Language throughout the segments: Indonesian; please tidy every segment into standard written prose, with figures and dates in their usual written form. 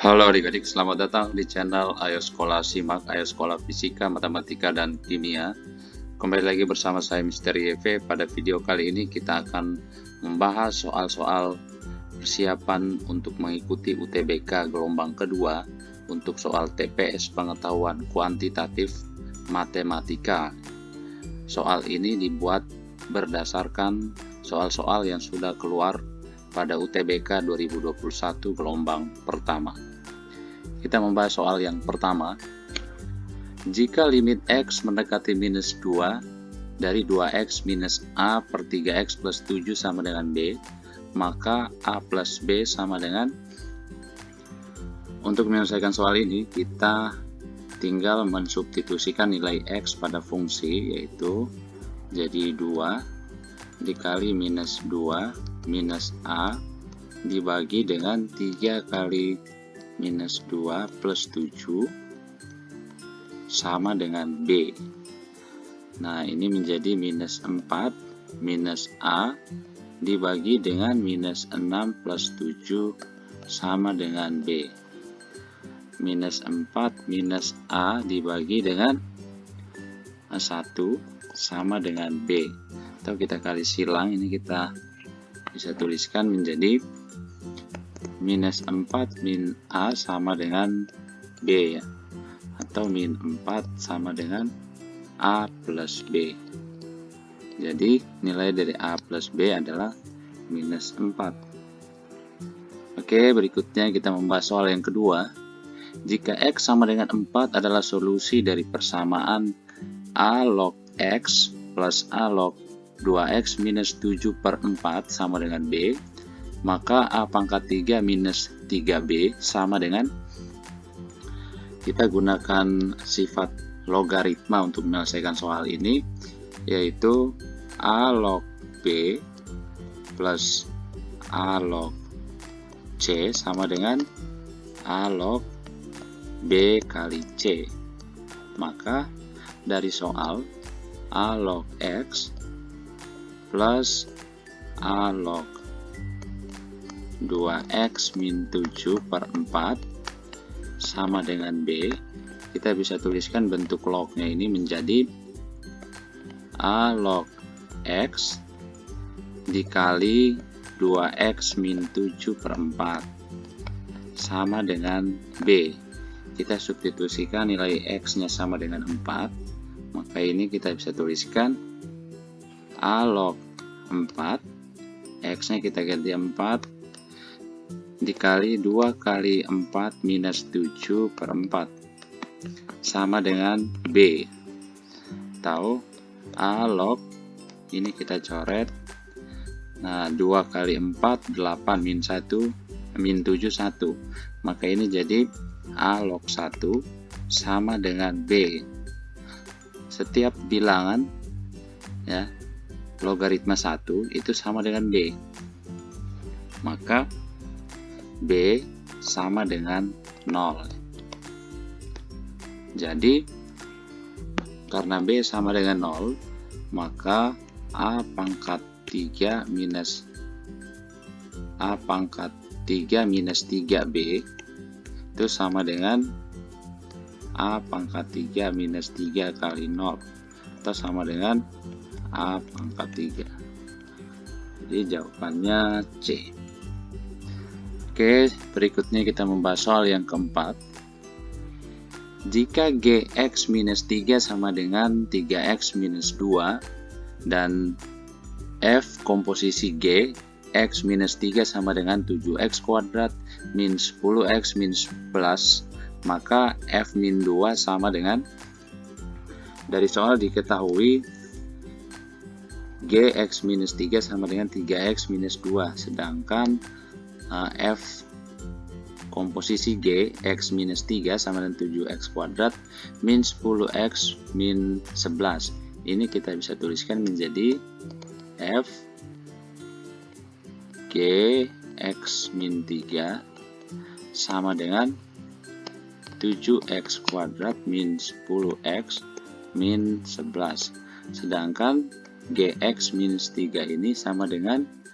Halo adik-adik, selamat datang di channel Ayo Sekolah Simak, Ayo Sekolah Fisika, Matematika, dan Kimia. Kembali lagi bersama saya Mr. YV. Pada video kali ini kita akan membahas soal-soal persiapan untuk mengikuti UTBK gelombang kedua untuk soal TPS Pengetahuan Kuantitatif Matematika. Soal ini dibuat berdasarkan soal-soal yang sudah keluar pada UTBK 2021 gelombang pertama. Kita membahas soal yang pertama. Jika limit X mendekati minus 2 dari 2X minus A per 3X plus 7 sama dengan B, maka A plus B sama dengan. Untuk menyelesaikan soal ini, kita tinggal mensubstitusikan nilai X pada fungsi, yaitu jadi 2 dikali minus 2 minus A dibagi dengan 3 kali minus 2 plus 7 sama dengan B. Nah, ini menjadi minus 4 minus A dibagi dengan minus 6 plus 7 sama dengan B. Minus 4 minus A dibagi dengan 1 sama dengan B. Atau kita kali silang, ini kita bisa tuliskan menjadi minus 4 min A sama dengan B, ya, atau min 4 sama dengan A plus B. Jadi nilai dari A plus B adalah minus 4. Oke, berikutnya kita membahas soal yang kedua. Jika X sama dengan 4 adalah solusi dari persamaan A log X plus A log 2X minus 7 per 4 sama dengan B, maka A pangkat 3 minus 3B sama dengan. Kita gunakan sifat logaritma untuk menyelesaikan soal ini, yaitu A log B plus A log C sama dengan A log B kali C. Maka dari soal A log X plus A log 2X min 7 per 4 sama dengan B, kita bisa tuliskan bentuk lognya ini menjadi A log X dikali 2X min 7 per 4 sama dengan B. Kita substitusikan nilai X nya sama dengan 4, maka ini kita bisa tuliskan A log 4, X nya kita ganti 4 dikali 2 kali 4 minus 7 per 4 sama dengan B, atau A log, ini kita coret, nah 2 kali 4 8 min 1 min 7 1, maka ini jadi A log 1 sama dengan B. Setiap bilangan, ya, logaritma 1 itu sama dengan B, maka B sama dengan 0. Jadi karena B sama dengan 0, maka A pangkat 3 minus A pangkat 3 minus 3B itu sama dengan A pangkat 3 minus 3 kali 0, atau sama dengan A pangkat 3. Jadi jawabannya C. Oke, berikutnya kita membahas soal yang keempat. Jika Gx minus 3 sama dengan 3x minus 2 dan F komposisi G, X minus 3 sama dengan 7x kuadrat min 10x min 11, maka F min 2 sama dengan. Dari soal diketahui Gx minus 3 sama dengan 3x minus 2, sedangkan F komposisi G, X minus 3 sama dengan 7x kuadrat min 10x min 11. Ini kita bisa tuliskan menjadi F G X min 3 sama dengan 7x kuadrat min 10x min 11. Sedangkan Gx minus 3 ini sama dengan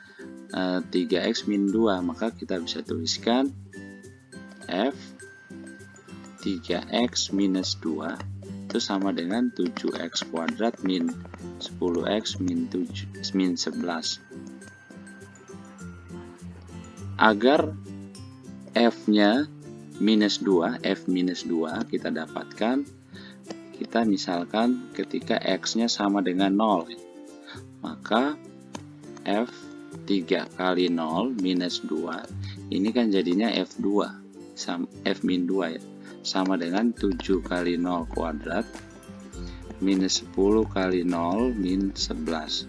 3x min 2, maka kita bisa tuliskan F 3x minus 2 itu sama dengan 7x kuadrat min 10x min 11. Agar F-nya minus 2, F minus 2 kita dapatkan, kita misalkan ketika X-nya sama dengan 0, maka F 3 kali 0 minus 2, ini kan jadinya F2, F min 2 ya, sama dengan 7 kali 0 kuadrat minus 10 kali 0 min 11.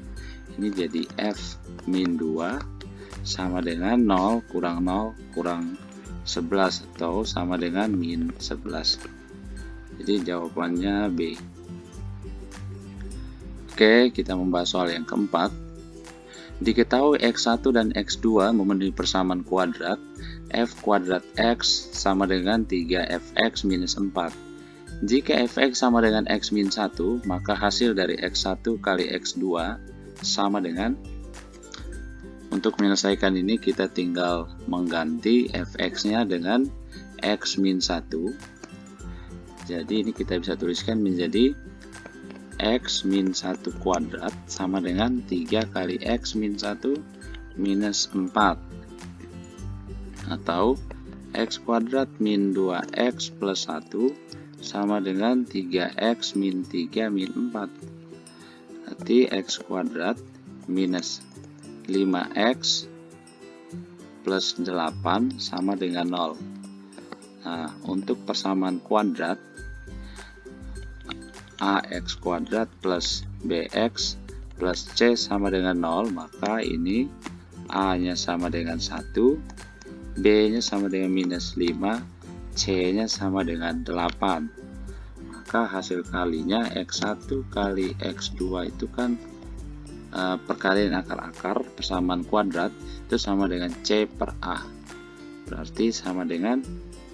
Ini jadi F min 2 sama dengan 0 kurang 0 kurang 11 atau sama dengan min 11. Jadi jawabannya B. Oke, kita membahas soal yang keempat. Diketahui X1 dan X2 memenuhi persamaan kuadrat, F kuadrat X sama dengan 3Fx minus 4. Jika Fx sama dengan X min 1, maka hasil dari X1 kali X2 sama dengan, untuk menyelesaikan ini kita tinggal mengganti Fx-nya dengan X min 1. Jadi ini kita bisa tuliskan menjadi X min 1 kuadrat sama dengan 3 kali X min 1 minus 4. Atau X kuadrat min 2X plus 1 sama dengan 3X min 3 min 4. Berarti X kuadrat minus 5X plus 8 sama dengan 0. Nah, untuk persamaan kuadrat AX kuadrat plus BX plus C sama dengan 0, maka ini A-nya sama dengan 1, B-nya sama dengan minus 5, C-nya sama dengan 8. Maka hasil kalinya X1 kali X2 itu kan perkalian akar-akar persamaan kuadrat itu sama dengan C per A, berarti sama dengan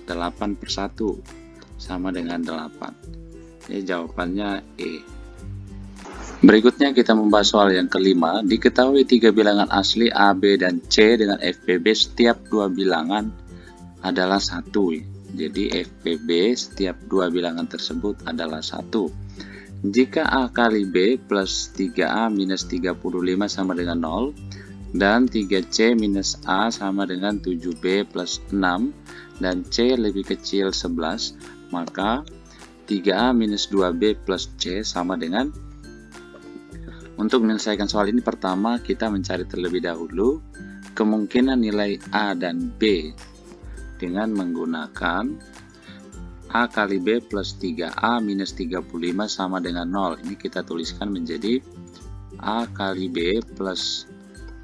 8 per 1 sama dengan 8. Ini jawabannya E. Berikutnya kita membahas soal yang kelima. Diketahui 3 bilangan asli A, B, dan C dengan FPB setiap 2 bilangan adalah 1. Jadi FPB setiap 2 bilangan tersebut adalah 1. Jika A kali B plus 3A minus 35 sama dengan 0 dan 3C minus A sama dengan 7B plus 6 dan C lebih kecil 11, maka 3A minus 2B plus C sama dengan. Untuk menyelesaikan soal ini, pertama kita mencari terlebih dahulu kemungkinan nilai A dan B dengan menggunakan A kali B plus 3A minus 35 sama dengan 0. Ini kita tuliskan menjadi A kali B plus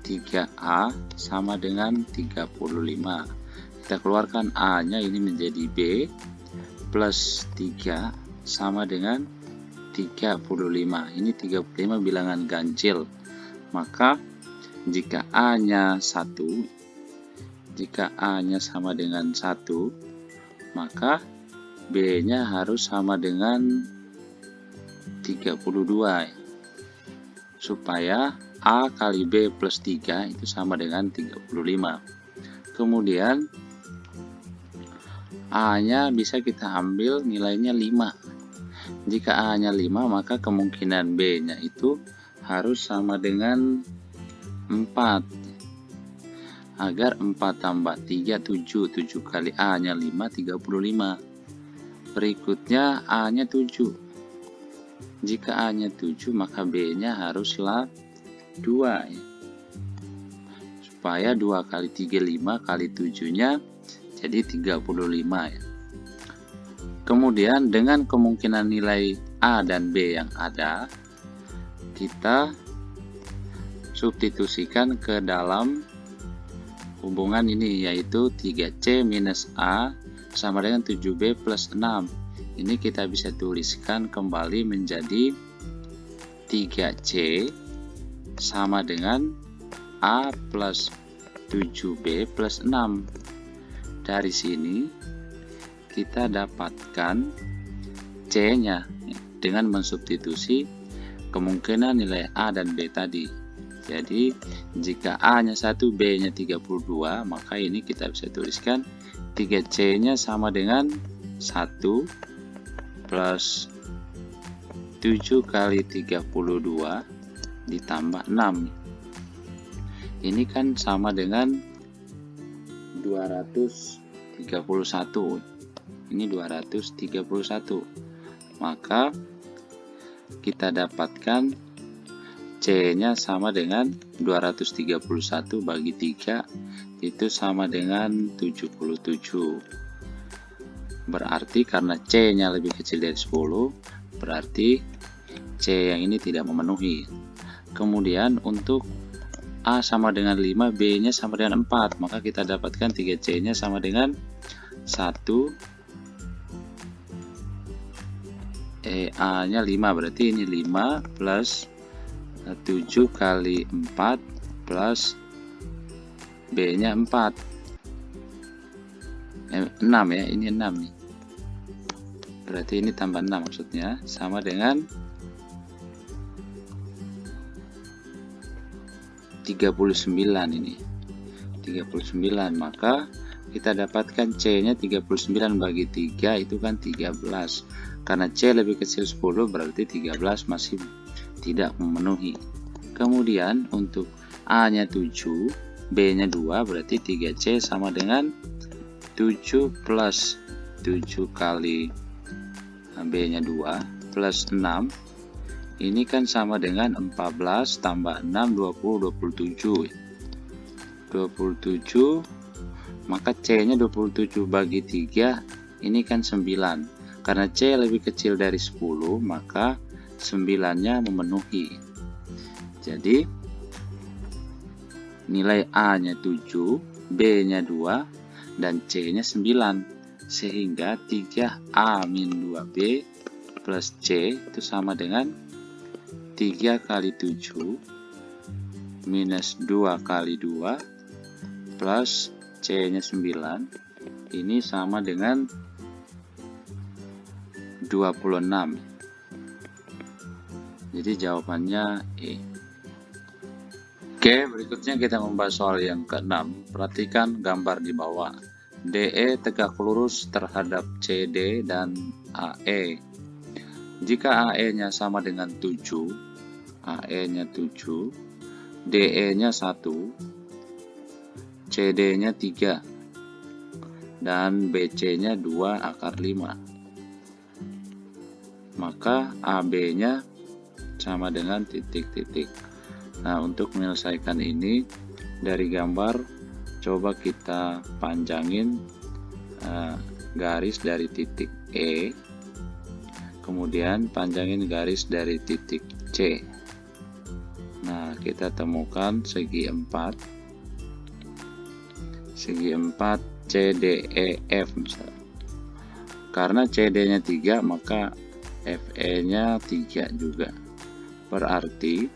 3A sama dengan 35. Kita keluarkan A-nya, ini menjadi B plus 3 sama dengan 35. Ini 35 bilangan ganjil. Maka jika A-nya 1, jika A-nya sama dengan 1, maka B-nya harus sama dengan 32 supaya A kali B plus 3 itu sama dengan 35. Kemudian A-nya bisa kita ambil nilainya 5. Jika A-nya 5, maka kemungkinan B-nya itu harus sama dengan 4. Agar 4 tambah 3, 7. 7 kali A-nya 5, 35. Berikutnya A-nya 7. Jika A-nya 7, maka B-nya haruslah 2. Supaya 2 kali 3, 5 kali 7-nya jadi 35 ya. Kemudian dengan kemungkinan nilai A dan B yang ada, kita substitusikan ke dalam hubungan ini, yaitu 3C minus A sama dengan 7B plus 6. Ini kita bisa tuliskan kembali menjadi 3C sama dengan A plus 7B plus 6. Dari sini kita dapatkan C-nya dengan mensubstitusi kemungkinan nilai A dan B tadi. Jadi jika A-nya 1, B-nya 32, maka ini kita bisa tuliskan 3C-nya sama dengan 1 plus 7 kali 32 ditambah 6. Ini kan sama dengan 231. Ini 231. Maka kita dapatkan C-nya sama dengan 231 bagi 3, itu sama dengan 77. Berarti karena C-nya lebih kecil dari 10, berarti C yang ini tidak memenuhi. Kemudian untuk A sama dengan 5, B-nya sama dengan 4, maka kita dapatkan 3C-nya sama dengan 1, A-nya 5, berarti ini 5 plus 7 kali 4 plus B-nya 4. 6 ya, ini 6 nih. Berarti ini tambah 6 maksudnya, sama dengan 39 ini. 39, maka kita dapatkan C-nya 39 bagi 3 itu kan 13. Karena C lebih kecil 10 berarti 13 masih tidak memenuhi. Kemudian untuk A-nya 7, B-nya 2, berarti 3C sama dengan 7 plus 7 kali B-nya 2 plus 6. Ini kan sama dengan 14 tambah 6, 20, 27. 27, maka C-nya 27 bagi 3, ini kan 9. Karena C lebih kecil dari 10, maka 9-nya memenuhi. Jadi nilai A-nya 7, B-nya 2, dan C-nya 9. Sehingga 3A-2B plus C itu sama dengan 3 kali 7 minus 2 kali 2 plus C-nya 9. Ini sama dengan 26. Jadi jawabannya E. Oke, berikutnya kita membahas soal yang ke-6. Perhatikan gambar di bawah. DE tegak lurus terhadap CD dan AE. Jika AE-nya sama dengan 7, AE-nya 7, DE-nya 1, CD-nya 3, dan BC-nya 2 akar 5. Maka AB-nya sama dengan titik-titik. Nah, untuk menyelesaikan ini dari gambar, coba kita panjangin garis dari titik E, kemudian panjangin garis dari titik C. Nah, kita temukan segi 4 CDEF misalnya. Karena CD-nya 3, maka FE-nya 3 juga. Berarti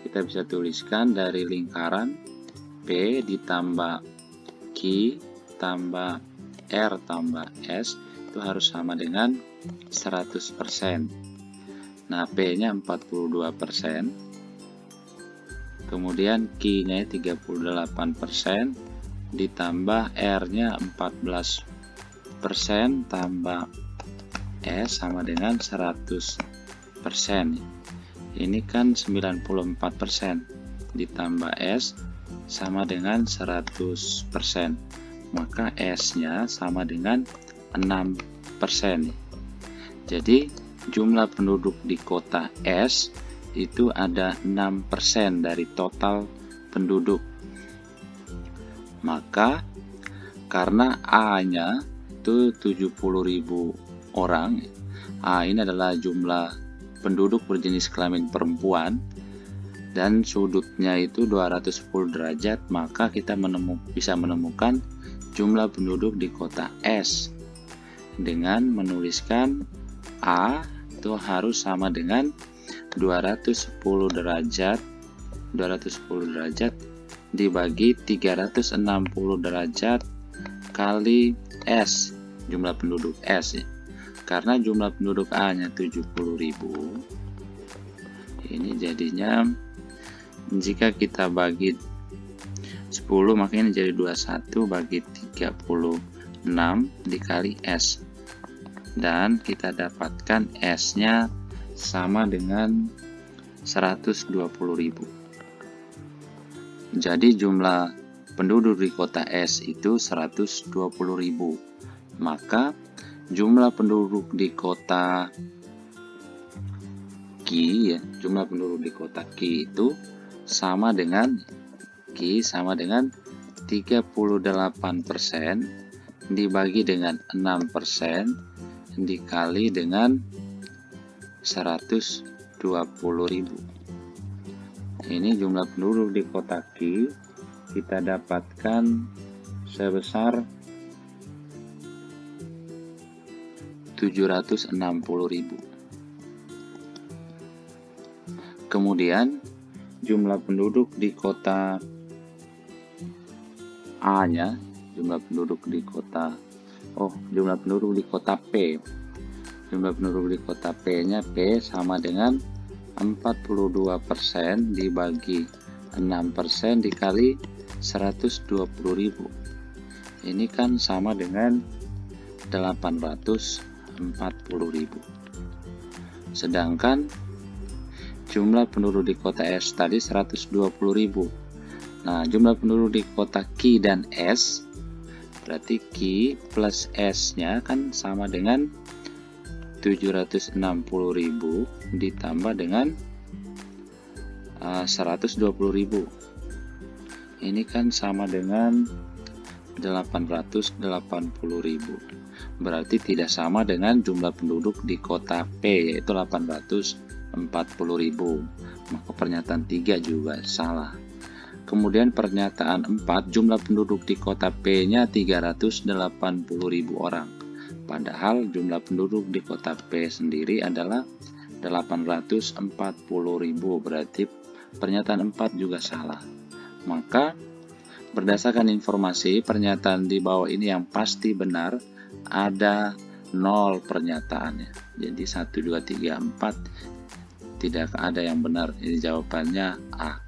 kita bisa tuliskan dari lingkaran P ditambah Q tambah R tambah S itu harus sama dengan 100%. Nah, P-nya 42%. Kemudian Q-nya 38%, ditambah R-nya 14% tambah S sama dengan 100%. Ini kan 94%, ditambah S sama dengan 100%. Maka S-nya sama dengan 6%. Jadi jumlah penduduk di kota S itu ada 6% dari total penduduk. Maka karena A-nya itu 70.000 orang, A ini adalah jumlah penduduk berjenis kelamin perempuan dan sudutnya itu 210 derajat, maka kita bisa menemukan jumlah penduduk di kota S dengan menuliskan A itu harus sama dengan 210 derajat dibagi 360 derajat kali S, jumlah penduduk S ya. Karena jumlah penduduk A-nya 70.000, ini jadinya jika kita bagi 10 maka ini jadi 21 bagi 36 dikali S, dan kita dapatkan S-nya sama dengan 120.000. Jadi jumlah penduduk di kota S itu 120.000. Maka jumlah penduduk di kota Q ya, jumlah penduduk di kota Q itu sama dengan 38% dibagi dengan 6% dikali dengan 120.000. Ini jumlah penduduk di kota Q kita dapatkan sebesar 760.000. Kemudian jumlah penduduk di kota A-nya, jumlah penduduk di kota P. Jumlah penduduk di kota P-nya, P sama dengan 42% dibagi 6% dikali 120.000. Ini kan sama dengan 840.000. Sedangkan jumlah penduduk di kota S tadi 120.000. Nah, jumlah penduduk di kota Q dan S berarti Q plus S-nya kan sama dengan 760.000 ditambah dengan 120.000. Ini kan sama dengan 880.000. Berarti tidak sama dengan jumlah penduduk di kota P, yaitu 840.000. Maka pernyataan 3 juga salah. Kemudian pernyataan 4, jumlah penduduk di kota P-nya 380.000 orang. Padahal jumlah penduduk di kota P sendiri adalah 840.000. Berarti pernyataan 4 juga salah. Maka berdasarkan informasi, pernyataan di bawah ini yang pasti benar, ada 0 pernyataannya. Jadi 1, 2, 3, 4 tidak ada yang benar. Ini jawabannya A.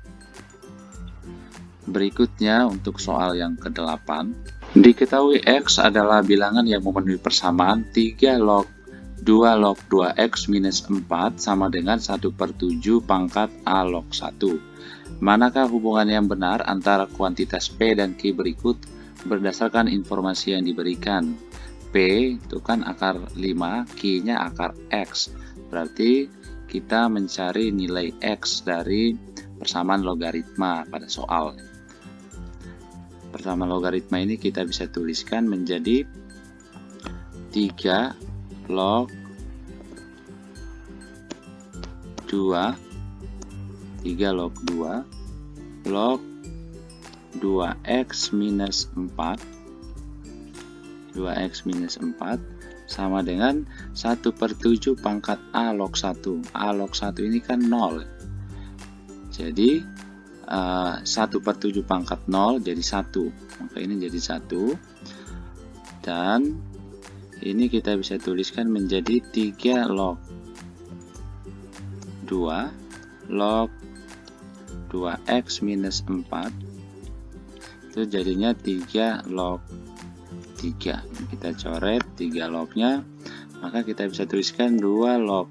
Berikutnya untuk soal yang ke-8. Diketahui X adalah bilangan yang memenuhi persamaan 3 log 2 log 2X minus 4 sama dengan 1/7 pangkat A log 1. Manakah hubungan yang benar antara kuantitas P dan Q berikut berdasarkan informasi yang diberikan? P itu kan akar 5, Q-nya akar X. Berarti kita mencari nilai X dari persamaan logaritma pada soal. Persamaan logaritma ini kita bisa tuliskan menjadi 3 log 2 log 2x minus 4 sama dengan 1/7 pangkat A log 1. A log 1 ini kan 0. Jadi 1/7 pangkat 0 jadi 1. Maka ini jadi 1. Dan ini kita bisa tuliskan menjadi 3 log 2 log 2x minus 4. Itu jadinya 3 log 3. Kita coret 3 lognya. Maka kita bisa tuliskan 2 log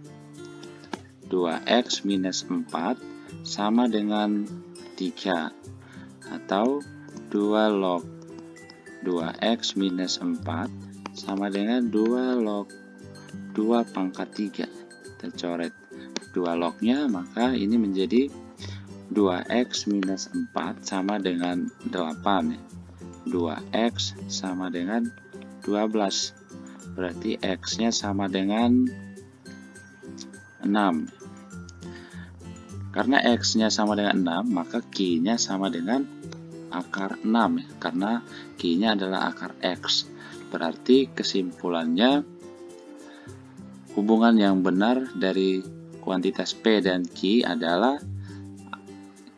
2x minus 4 sama dengan 3. Atau 2 log 2x minus 4 sama dengan 2 log 2 pangkat 3. Kita coret 2 lognya, maka ini menjadi 2x minus 4 sama dengan 8. 2x sama dengan 12. Berarti x-nya sama dengan 6. Karena x-nya sama dengan 6, maka q-nya sama dengan akar 6 ya. Karena q-nya adalah akar x. Berarti kesimpulannya, hubungan yang benar dari kuantitas P dan Q adalah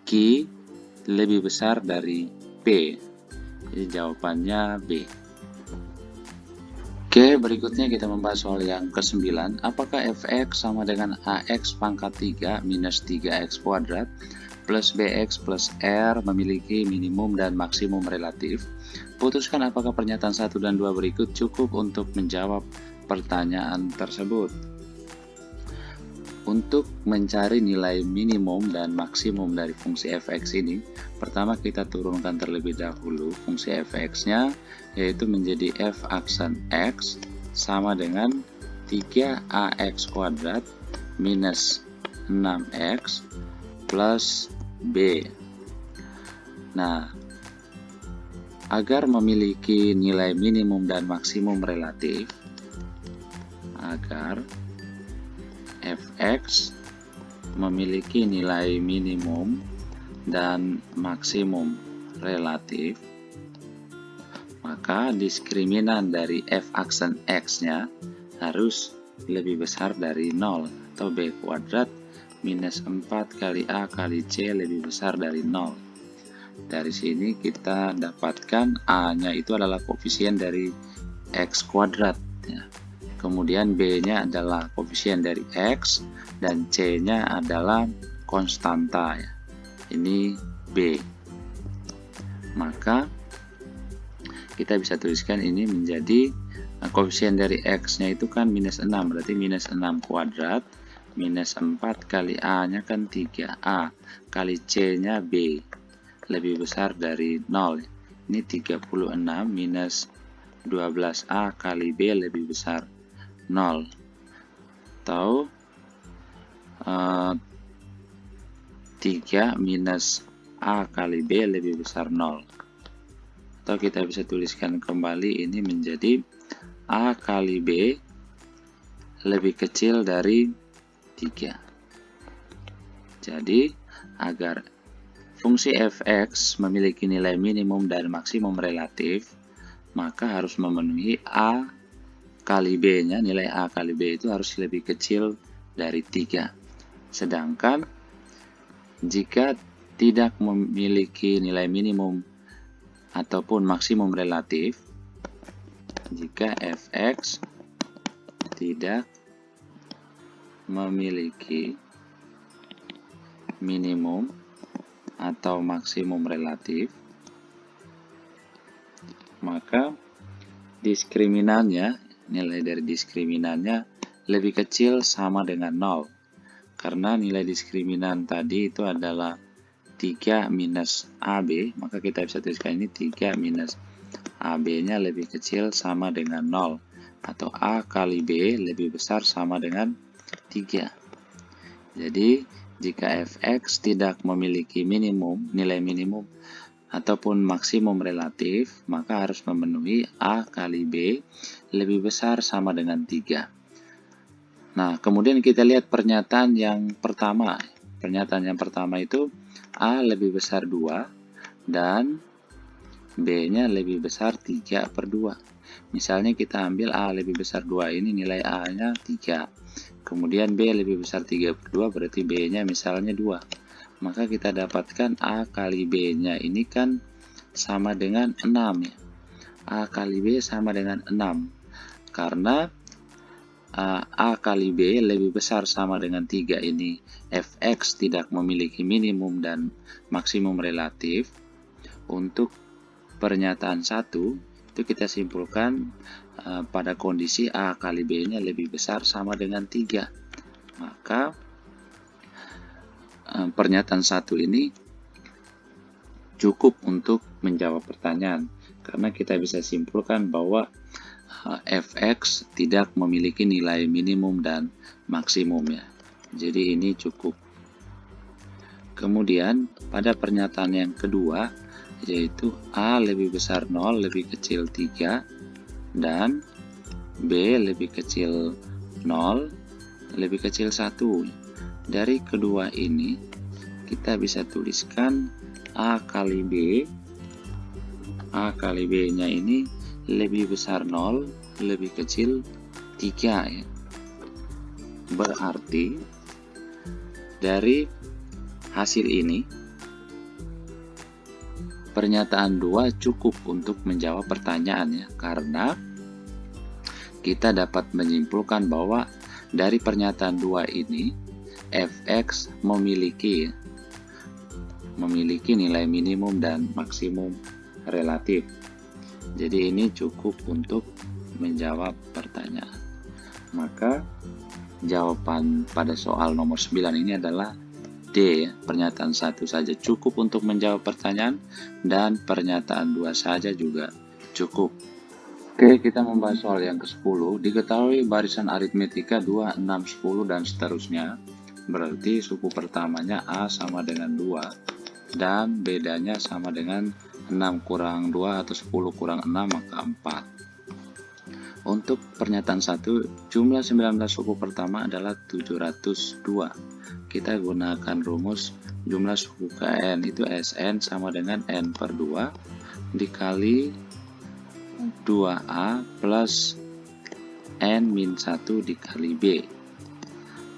Q lebih besar dari P. Jadi jawabannya B. Oke, berikutnya kita membahas soal yang ke-9. Apakah fx sama dengan ax pangkat 3 minus 3x kuadrat plus bx plus r memiliki minimum dan maksimum relatif? Putuskan apakah pernyataan 1 dan 2 berikut cukup untuk menjawab pertanyaan tersebut. Untuk mencari nilai minimum dan maksimum dari fungsi fx ini, pertama kita turunkan terlebih dahulu fungsi fx-nya, yaitu menjadi f aksen x sama dengan 3ax kuadrat minus 6x plus b. Nah, agar memiliki nilai minimum dan maksimum relatif, agar fx memiliki nilai minimum dan maksimum relatif, maka diskriminan dari f aksen x-nya harus lebih besar dari 0, atau b kuadrat minus 4 kali a kali c lebih besar dari 0. Dari sini kita dapatkan a-nya itu adalah koefisien dari x kuadrat ya. Kemudian b-nya adalah koefisien dari x dan c-nya adalah konstanta ya. Ini b. Maka kita bisa tuliskan ini menjadi koefisien dari x-nya itu kan minus 6, berarti minus 6 kuadrat minus 4 kali a-nya kan 3a kali c-nya b lebih besar dari 0. Ini 36 minus 12a kali b lebih besar 0. Atau 3 minus a kali b lebih besar 0. Atau kita bisa tuliskan kembali ini menjadi a kali b lebih kecil dari 3. Jadi agar fungsi fx memiliki nilai minimum dan maksimum relatif, maka harus memenuhi a kali b-nya, nilai a kali b itu harus lebih kecil dari 3. Sedangkan jika tidak memiliki nilai minimum ataupun maksimum relatif, jika fx tidak memiliki minimum atau maksimum relatif, maka diskriminannya, nilai dari diskriminannya lebih kecil sama dengan 0. Karena nilai diskriminan tadi itu adalah 3 minus AB, maka kita bisa tuliskan ini 3 minus AB-nya lebih kecil sama dengan 0. Atau A kali B lebih besar sama dengan 3. Jadi jika fx tidak memiliki minimum, nilai minimum ataupun maksimum relatif, maka harus memenuhi a kali b lebih besar sama dengan 3. Nah, kemudian kita lihat pernyataan yang pertama. Pernyataan yang pertama itu a lebih besar 2 dan b-nya lebih besar 3/2. Misalnya kita ambil a lebih besar 2, ini nilai a-nya 3. Kemudian B lebih besar 3/2, berarti B-nya misalnya 2. maka kita dapatkan A kali B-nya ini kan sama dengan 6 ya. A kali B sama dengan 6. Karena A kali B lebih besar sama dengan 3 ini. Fx tidak memiliki minimum dan maksimum relatif. Untuk pernyataan 1 itu kita simpulkan pada kondisi A kali B-nya lebih besar sama dengan 3. Maka pernyataan 1 ini cukup untuk menjawab pertanyaan, karena kita bisa simpulkan bahwa Fx tidak memiliki nilai minimum dan maksimum ya. Jadi ini cukup. Kemudian pada pernyataan yang kedua, yaitu A lebih besar 0, lebih kecil 3, dan B lebih kecil 0, lebih kecil 1. Dari kedua ini, kita bisa tuliskan A kali B. A kali B-nya ini lebih besar 0, lebih kecil 3 ya. Berarti dari hasil ini pernyataan 2 cukup untuk menjawab pertanyaannya, karena kita dapat menyimpulkan bahwa dari pernyataan 2 ini Fx memiliki nilai minimum dan maksimum relatif. Jadi ini cukup untuk menjawab pertanyaan. Maka jawaban pada soal nomor 9 ini adalah D ya. Pernyataan 1 saja cukup untuk menjawab pertanyaan, dan pernyataan 2 saja juga cukup. Oke, kita membahas soal yang ke-10. Diketahui barisan aritmetika 2, 6, 10 dan seterusnya. Berarti suku pertamanya A sama dengan 2 dan bedanya sama dengan 6 kurang 2 atau 10 kurang 6 maka 4. Untuk pernyataan 1, jumlah 19 suku pertama adalah 702. Kita gunakan rumus jumlah suku Kn itu Sn sama dengan N per 2 dikali 2A plus N min 1 dikali B.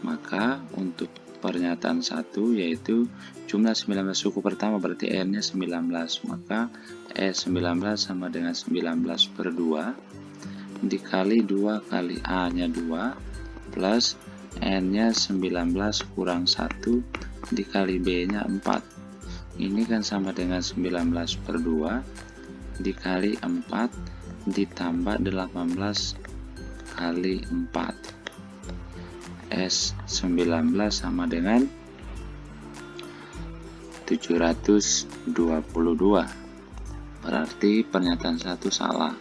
Maka untuk pernyataan 1 yaitu jumlah 19 suku pertama berarti N-nya 19. Maka S19 sama dengan 19 per 2 dikali 2 kali A-nya 2 plus N-nya 19 kurang 1 dikali B-nya 4. Ini kan sama dengan 19 per 2 dikali 4 ditambah 18 kali 4. S19 sama dengan 722. Berarti pernyataan 1 salah.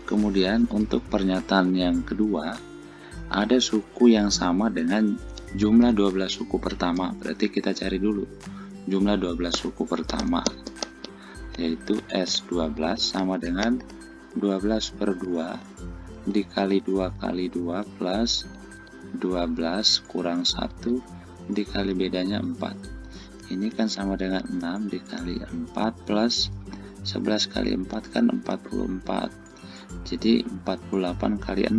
Kemudian untuk pernyataan yang kedua, ada suku yang sama dengan jumlah 12 suku pertama. Berarti kita cari dulu jumlah 12 suku pertama, yaitu S12 sama dengan 12 per 2 dikali 2 kali 2 plus 12 kurang 1 dikali bedanya 4. Ini kan sama dengan 6 dikali 4 plus 11 kali 4 kan 44. Jadi 48 kali 6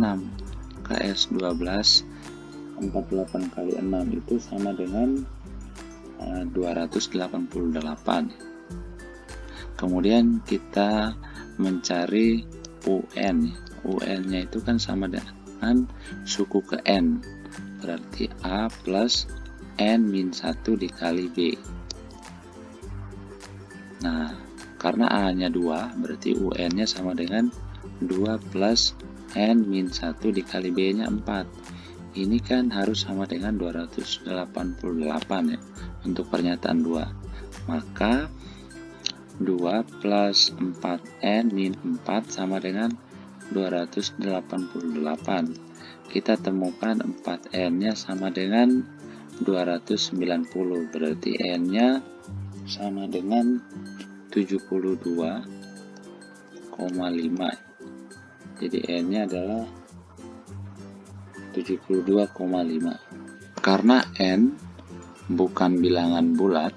KS12 48 kali 6 itu sama dengan 288. Kemudian kita mencari UN. UN-nya itu kan sama dengan suku ke N. Berarti A plus N min 1 dikali B. Nah, karena A-nya 2, berarti UN-nya sama dengan 2 plus N min 1 dikali B-nya 4. Ini kan harus sama dengan 288 ya untuk pernyataan 2. Maka 2 plus 4N min 4 sama dengan 288. Kita temukan 4N-nya sama dengan 290. Berarti N-nya sama dengan 72,5. Jadi N-nya adalah 72,5. Karena N bukan bilangan bulat,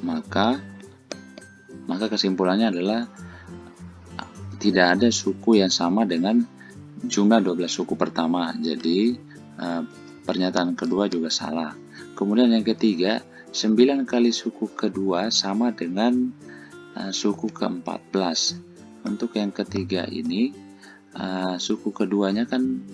maka kesimpulannya adalah tidak ada suku yang sama dengan jumlah 12 suku pertama. Jadi pernyataan kedua juga salah. Kemudian yang ketiga, 9 kali suku kedua sama dengan suku ke-14. Untuk yang ketiga ini, suku keduanya kan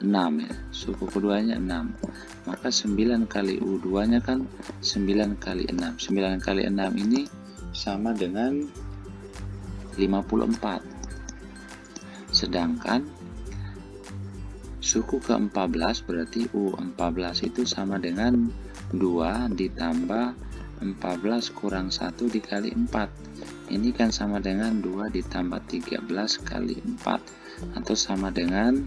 6 ya, suku keduanya 6. Maka 9 kali U2 nya kan 9 kali 6. 9 kali 6 ini sama dengan 54. Sedangkan suku ke-14 berarti U14 itu sama dengan 2 ditambah 14 kurang 1 dikali 4. Ini kan sama dengan 2 ditambah 13 kali 4 atau sama dengan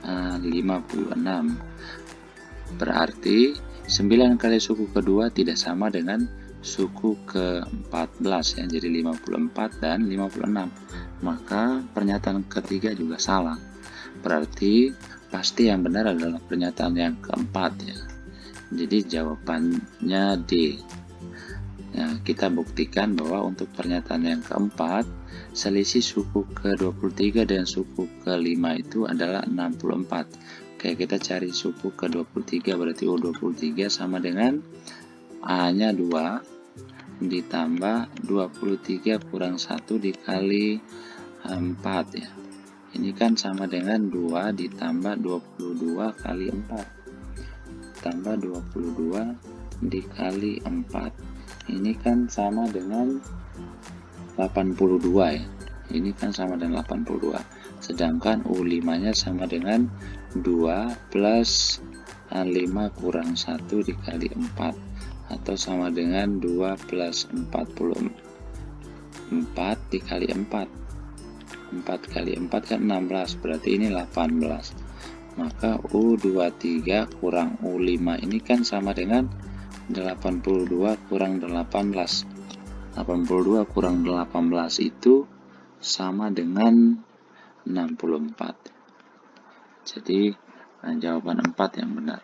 56. Berarti 9 kali suku kedua tidak sama dengan suku ke-14 ya, jadi 54 dan 56. Maka pernyataan ketiga juga salah. Berarti pasti yang benar adalah pernyataan yang keempat ya. Jadi jawabannya D. Nah, kita buktikan bahwa untuk pernyataan yang keempat, selisih suku ke-23 dan suku ke-5 itu adalah 64. Oke, kita cari suku ke-23, berarti U23 sama dengan A-nya 2 ditambah 23 kurang 1 dikali 4 ya. Ini kan sama dengan 2 ditambah 22 kali 4 tambah 22 dikali 4. Ini kan sama dengan 82 ya. Ini kan sama dengan 82. Sedangkan U5 nya sama dengan 2 plus 5 kurang 1 dikali 4 atau sama dengan 2 plus 44 dikali 4. 4 kali 4 kan 16, berarti ini 18. Maka U23 kurang U5 ini kan sama dengan 82 kurang 18. 82 kurang 18 itu sama dengan 64. Jadi jawaban 4 yang benar.